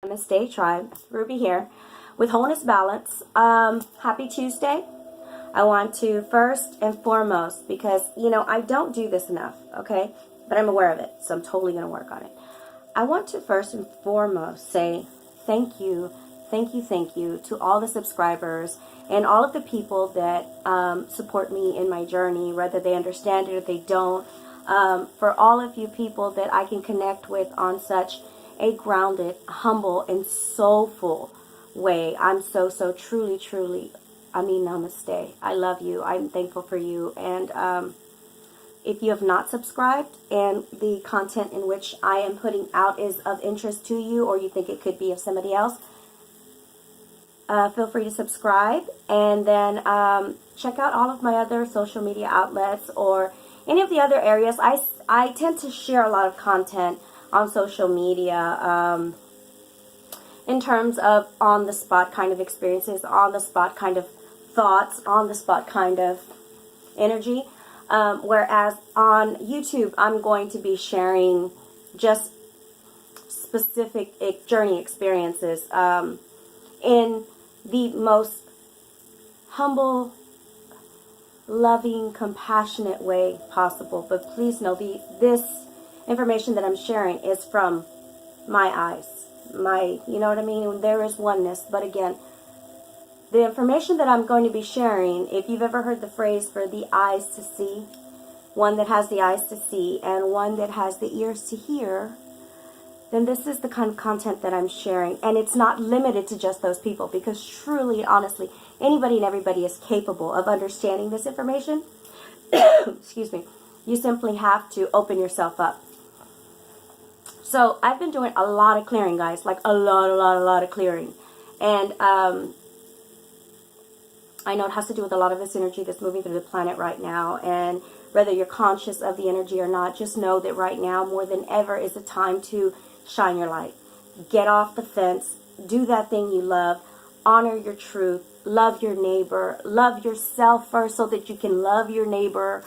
Namaste Tribe, Ruby here with Wholeness Balance. Happy Tuesday. I want to first and foremost, because I don't do this enough, okay, but I'm aware of it, so I'm totally going to work on it. I want to first and foremost say thank you to all the subscribers and all of the people that support me in my journey, whether they understand it or they don't. For all of you people that I can connect with on such a grounded, humble, and soulful way. I'm so truly, I mean, namaste. I love you. I'm thankful for you. And if you have not subscribed and the content in which I am putting out is of interest to you, or you think it could be of somebody else, feel free to subscribe. And then check out all of my other social media outlets or any of the other areas. I tend to share a lot of content on social media in terms of on-the-spot kind of experiences, on-the-spot kind of thoughts, on-the-spot kind of energy. Whereas on YouTube, I'm going to be sharing just specific journey experiences in the most humble, loving, compassionate way possible. But please know this information that I'm sharing is from my eyes. You know what I mean? There is oneness. But again, the information that I'm going to be sharing, if you've ever heard the phrase for the eyes to see, one that has the eyes to see and one that has the ears to hear, then this is the kind of content that I'm sharing. And it's not limited to just those people, because truly, honestly, anybody and everybody is capable of understanding this information. Excuse me. You simply have to open yourself up. So I've been doing a lot of clearing, guys, like a lot of clearing. And I know it has to do with a lot of this energy that's moving through the planet right now. And whether you're conscious of the energy or not, just know that right now, more than ever, is the time to shine your light. Get off the fence. Do that thing you love. Honor your truth. Love your neighbor. Love yourself first so that you can love your neighbor.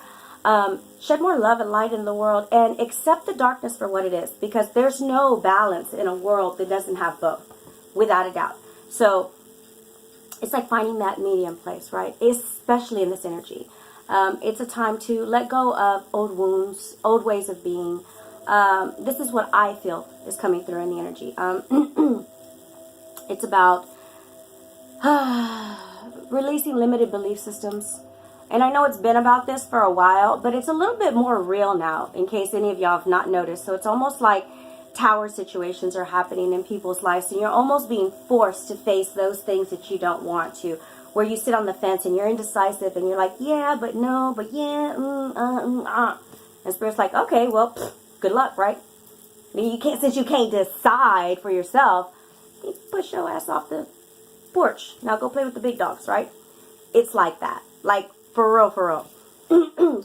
Shed more love and light in the world, and accept the darkness for what it is, because there's no balance in a world that doesn't have both, without a doubt. So it's like finding that medium place, right? Especially in this energy. It's a time to let go of old wounds, old ways of being. This is what I feel is coming through in the energy. It's about releasing limited belief systems. And I know it's been about this for a while, but it's a little bit more real now, in case any of y'all have not noticed. So it's almost like tower situations are happening in people's lives, and you're almost being forced to face those things that you don't want to, where you sit on the fence and you're indecisive and you're like, yeah, but no, but yeah, And Spirit's like, okay, well, good luck, right? I mean, you can't, since you can't decide for yourself, you push your ass off the porch. Now go play with the big dogs, right? It's like that. Like, for real.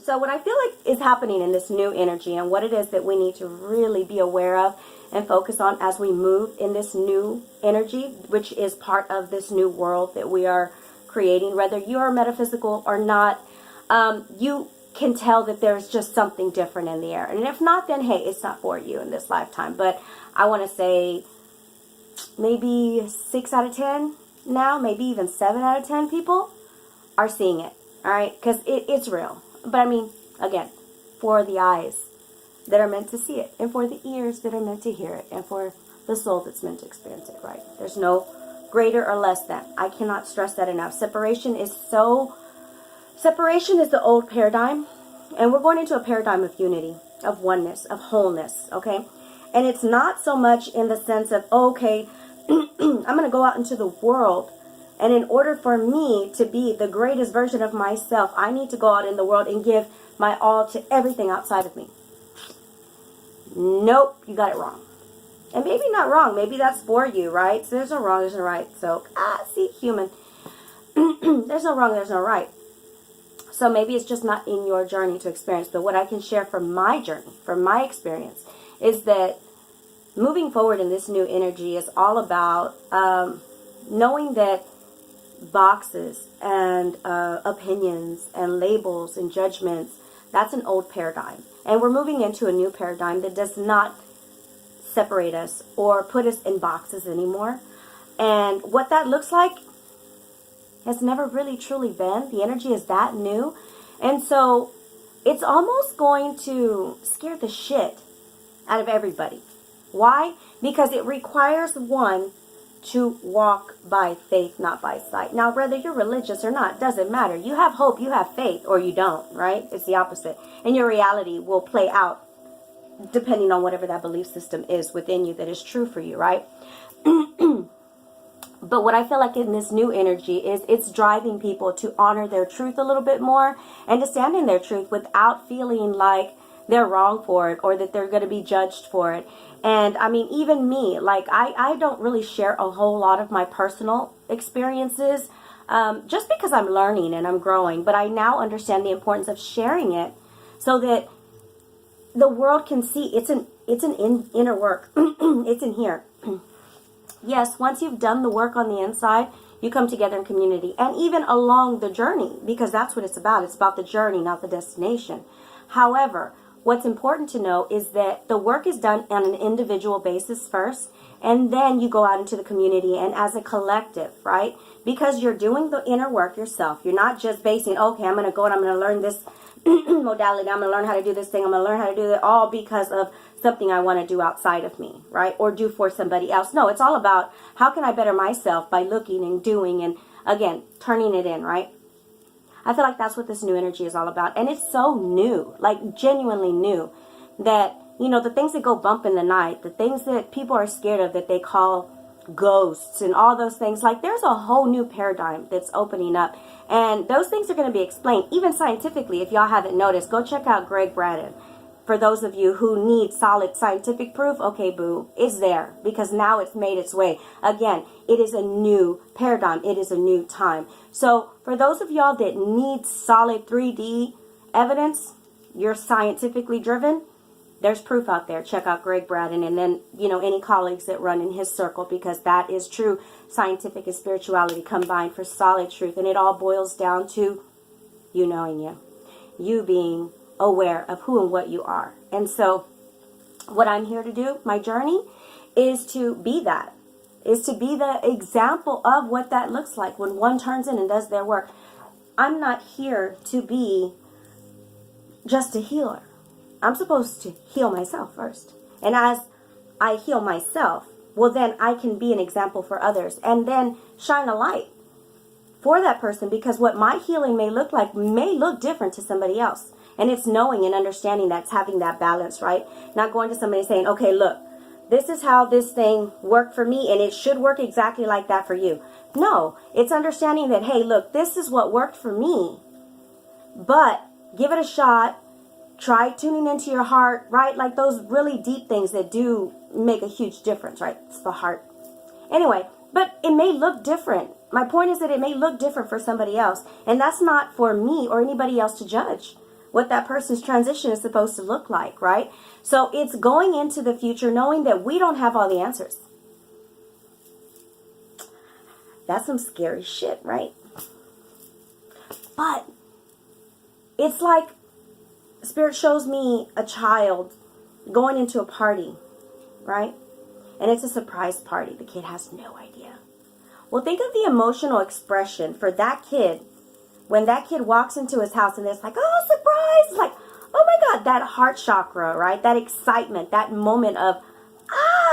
So what I feel like is happening in this new energy, and what it is that we need to really be aware of and focus on as we move in this new energy, which is part of this new world that we are creating, whether you are metaphysical or not, you can tell that there's just something different in the air. And if not, then hey, it's not for you in this lifetime. But I want to say maybe 6 out of 10 now, maybe even 7 out of 10 people are seeing it. All right, because it's real. But I mean, again, for the eyes that are meant to see it, and for the ears that are meant to hear it, and for the soul that's meant to experience it, right? There's no greater or less than. I cannot stress that enough. Separation is the old paradigm, and we're going into a paradigm of unity, of oneness, of wholeness, okay? And it's not so much in the sense of, okay, I'm going to go out into the world, and in order for me to be the greatest version of myself, I need to go out in the world and give my all to everything outside of me. Nope, you got it wrong. And maybe not wrong. Maybe that's for you, right? So there's no wrong, there's no right. So, see, human. There's no wrong, there's no right. So maybe it's just not in your journey to experience. But what I can share from my journey, from my experience, is that moving forward in this new energy is all about knowing that boxes and opinions and labels and judgments, that's an old paradigm. And we're moving into a new paradigm that does not separate us or put us in boxes anymore. And what that looks like has never really truly been. The energy is that new. And so it's almost going to scare the shit out of everybody. Why? Because it requires one to walk by faith, not by sight. Now, whether you're religious or not, doesn't matter. You have hope, you have faith, or you don't, right? It's the opposite. And your reality will play out depending on whatever that belief system is within you that is true for you, right? But what I feel like in this new energy is it's driving people to honor their truth a little bit more and to stand in their truth without feeling like they're wrong for it or that they're going to be judged for it. And I mean, even me, like I don't really share a whole lot of my personal experiences just because I'm learning and I'm growing. But I now understand the importance of sharing it so that the world can see it's an inner work. It's in here. Yes, once you've done the work on the inside, you come together in community. And even along the journey, because that's what it's about. It's about the journey, not the destination. However, what's important to know is that the work is done on an individual basis first, and then you go out into the community and as a collective, right? Because you're doing the inner work yourself. You're not just basing, okay, I'm going to go and I'm going to learn this modality. I'm going to learn how to do this thing. I'm going to learn how to do it all because of something I want to do outside of me, right? Or do for somebody else. No, it's all about how can I better myself by looking and doing and, again, turning it in, right? I feel like that's what this new energy is all about. And it's so new, like genuinely new, that, you know, the things that go bump in the night, the things that people are scared of that they call ghosts and all those things, like there's a whole new paradigm that's opening up. And those things are going to be explained, even scientifically. If y'all haven't noticed, go check out Greg Braden. For those of you who need solid scientific proof, okay, boo, it's there because now it's made its way. Again, it is a new paradigm. It is a new time. So for those of y'all that need solid 3D evidence, you're scientifically driven, there's proof out there. Check out Greg Braden and then, you know, any colleagues that run in his circle, because that is true scientific and spirituality combined for solid truth. And it all boils down to you knowing you. You being aware of who and what you are. And so what I'm here to do, my journey, is to be that. Is to be the example of what that looks like when one turns in and does their work. I'm not here to be just a healer. I'm supposed to heal myself first. And as I heal myself, well, then I can be an example for others and then shine a light for that person, because what my healing may look like may look different to somebody else. And it's knowing and understanding that's having that balance, right? Not going to somebody saying, okay, look, this is how this thing worked for me and it should work exactly like that for you. No, it's understanding that, hey, look, this is what worked for me, but give it a shot. Try tuning into your heart, right? Like those really deep things that do make a huge difference, right? It's the heart. Anyway, but it may look different. My point is that it may look different for somebody else. And that's not for me or anybody else to judge what that person's transition is supposed to look like, right? So it's going into the future knowing that we don't have all the answers. That's some scary shit, right? But it's like Spirit shows me a child going into a party, right? And it's a surprise party. The kid has no idea. Well, think of the emotional expression for that kid when that kid walks into his house and it's like, oh, surprise! Like, oh my God, that heart chakra, right? That excitement, that moment of,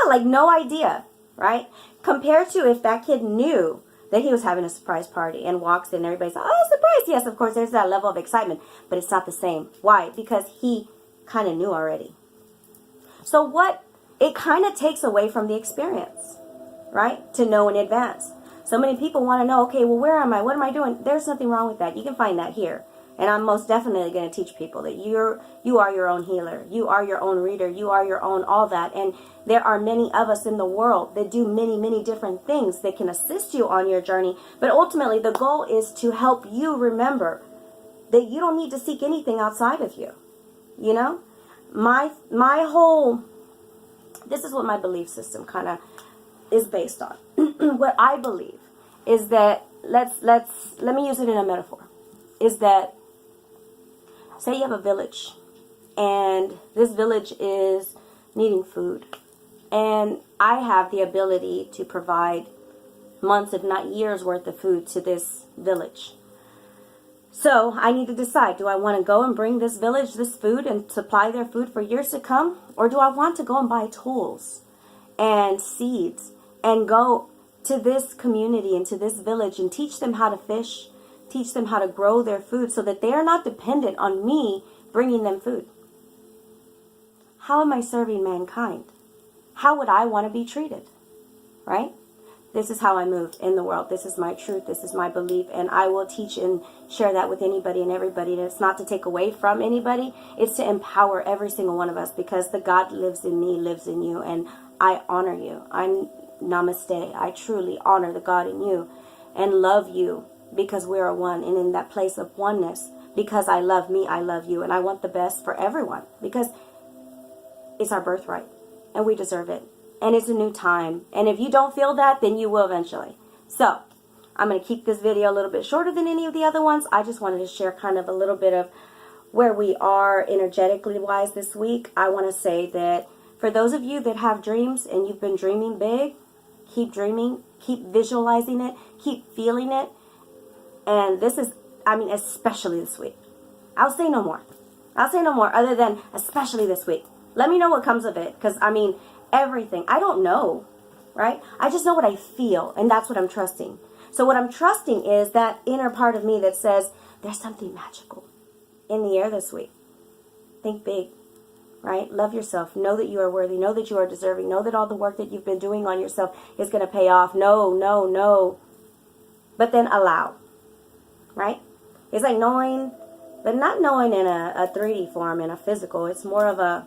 like no idea, right? Compared to if that kid knew that he was having a surprise party and walks in and everybody's like, oh, surprise. Yes, of course, there's that level of excitement, but it's not the same. Why? Because he kind of knew already. So what it kind of takes away from the experience, right? To know in advance. So many people want to know, okay, well, where am I? What am I doing? There's nothing wrong with that. You can find that here. And I'm most definitely going to teach people that you are your own healer. You are your own reader. You are your own all that. And there are many of us in the world that do many, many different things that can assist you on your journey. But ultimately, the goal is to help you remember that you don't need to seek anything outside of you. You know? My whole, this is what my belief system kind of is based on. What I believe is that, let me use it in a metaphor, is that, say you have a village, and this village is needing food, And I have the ability to provide months, if not years, worth of food to this village. So I need to decide, do I want to go and bring this village this food and supply their food for years to come? Or do I want to go and buy tools and seeds and go to this community and to this village and teach them how to fish, teach them how to grow their food so that they are not dependent on me bringing them food? How am I serving mankind? How would I want to be treated? Right? This is how I move in the world. This is my truth. This is my belief. And I will teach and share that with anybody and everybody. And it's not to take away from anybody. It's to empower every single one of us, because the God lives in me, lives in you. And I honor you. I'm Namaste. I truly honor the God in you and love you, because we are one. And in that place of oneness, because I love me, I love you. And I want the best for everyone, because it's our birthright and we deserve it. And it's a new time. And if you don't feel that, then you will eventually. So I'm going to keep this video a little bit shorter than any of the other ones. I just wanted to share kind of a little bit of where we are energetically wise this week. I want to say that for those of you that have dreams and you've been dreaming big, keep dreaming, keep visualizing it, keep feeling it. And this is, especially this week. I'll say no more. I'll say no more other than especially this week. Let me know what comes of it, because everything. I don't know, right? I just know what I feel, and that's what I'm trusting. So what I'm trusting is that inner part of me that says, there's something magical in the air this week. Think big, right? Love yourself. Know that you are worthy. Know that you are deserving. Know that all the work that you've been doing on yourself is going to pay off. No. But then allow, right? It's like knowing, but not knowing in a 3D form, in a physical. It's more of a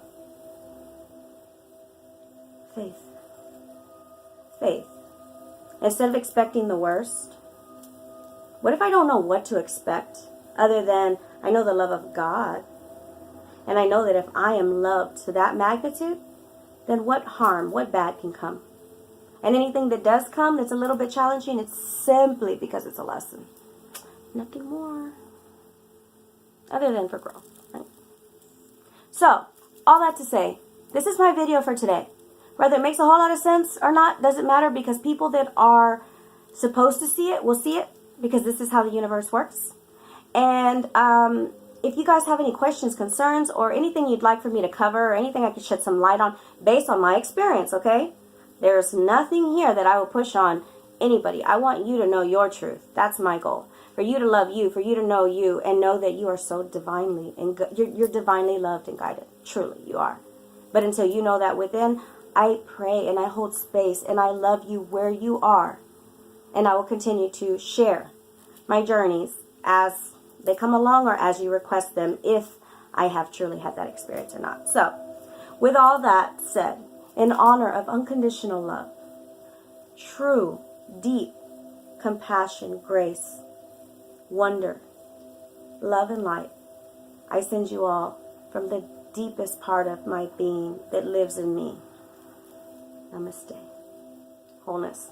faith. Instead of expecting the worst, what if I don't know what to expect other than I know the love of God, and I know that if I am loved to that magnitude, then what harm, what bad can come? And anything that does come that's a little bit challenging, it's simply because it's a lesson. Nothing more. Other than for growth, right? So, all that to say, this is my video for today. Whether it makes a whole lot of sense or not, doesn't matter, because people that are supposed to see it will see it, because this is how the universe works. And if you guys have any questions, concerns, or anything you'd like for me to cover, or anything I could shed some light on based on my experience, okay? There's nothing here that I will push on anybody. I want you to know your truth. That's my goal. For you to love you, for you to know you, and know that you are so divinely, and you're divinely loved and guided. Truly, you are. But until you know that within, I pray and I hold space and I love you where you are. And I will continue to share my journeys as they come along, or as you request them, if I have truly had that experience or not. So, with all that said, in honor of unconditional love, true, deep compassion, grace, wonder, love, and light, I send you all from the deepest part of my being that lives in me. Namaste. Wholeness.